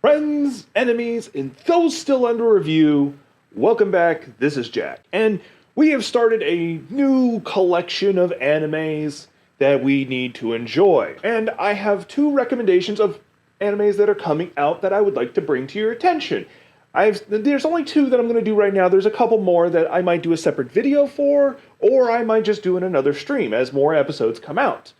Friends, enemies, and those still under review, welcome back. This is Jack. And we have started a new collection of animes that we need to enjoy. And I have two recommendations of animes that are coming out that I would like to bring to your attention. There's only two that I'm going to do right now. There's a couple more that I might do a separate video for, or I might just do in another stream as more episodes come out.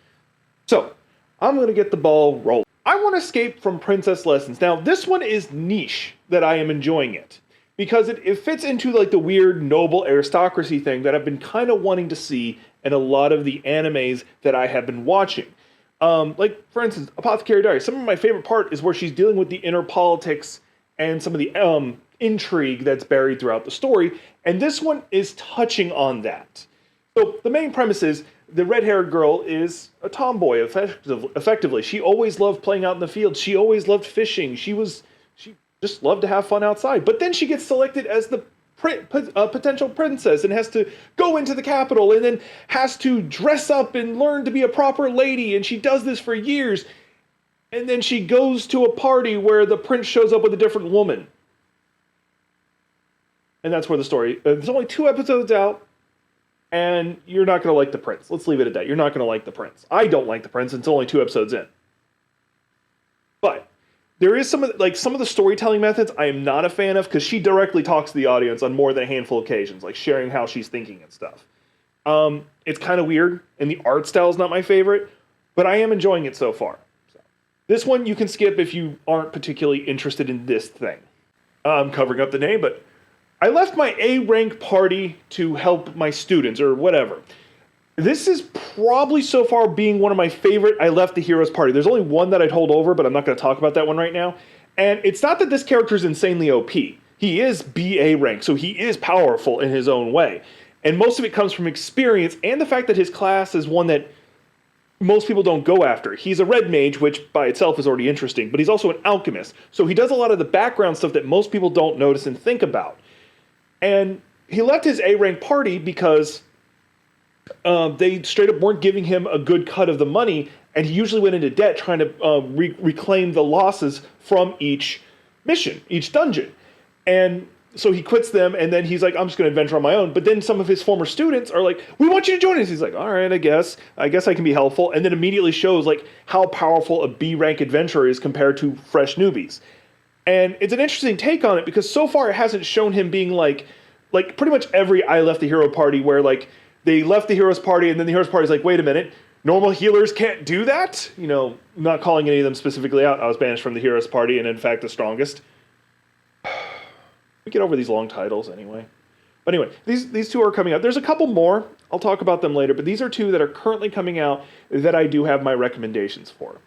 So, I'm going to get the ball rolling. I want to escape from Princess Lessons. Now, this one is niche that I am enjoying it. Because it fits into like the weird noble aristocracy thing that I've been kind of wanting to see in a lot of the animes that I have been watching. Like, for instance, Apothecary Diaries. Some of my favorite part is where she's dealing with the inner politics and some of the intrigue that's buried throughout the story. And this one is touching on that. So the main premise is the red-haired girl is a tomboy, effectively. She always loved playing out in the field. She always loved fishing. She just loved to have fun outside. But then she gets selected as the potential princess and has to go into the capital and then has to dress up and learn to be a proper lady. And she does this for years. And then she goes to a party where the prince shows up with a different woman. And that's where the story... there's only 2 episodes out. And you're not going to like the prince. Let's leave it at that. You're not going to like the prince. I don't like the prince. It's only 2 episodes in. But there is some of the storytelling methods I am not a fan of because she directly talks to the audience on more than a handful of occasions, like sharing how she's thinking and stuff. It's kind of weird, and the art style is not my favorite, but I am enjoying it so far. So, this one you can skip if you aren't particularly interested in this thing. I'm covering up the name, but I left my A-rank party to help my students, or whatever. This is probably so far being one of my favorite I left the hero's party. There's only one that I'd hold over, but I'm not going to talk about that one right now. And it's not that this character is insanely OP. He is BA rank, so he is powerful in his own way. And most of it comes from experience and the fact that his class is one that most people don't go after. He's a red mage, which by itself is already interesting, but he's also an alchemist. So he does a lot of the background stuff that most people don't notice and think about. And he left his A-rank party because they straight up weren't giving him a good cut of the money, and he usually went into debt trying to reclaim the losses from each mission, each dungeon. And so he quits them, and then he's like, I'm just going to adventure on my own. But then some of his former students are like, we want you to join us. He's like, all right, I guess I can be helpful. And then immediately shows like how powerful a B-rank adventurer is compared to fresh newbies. And it's an interesting take on it because so far it hasn't shown him being like pretty much every I left the hero party where like they left the hero's party and then the hero's party's like, wait a minute, normal healers can't do that? You know, not calling any of them specifically out. I was banished from the hero's party and in fact the strongest. We get over these long titles anyway. But anyway, these 2 are coming out. There's a couple more. I'll talk about them later, but these are 2 that are currently coming out that I do have my recommendations for.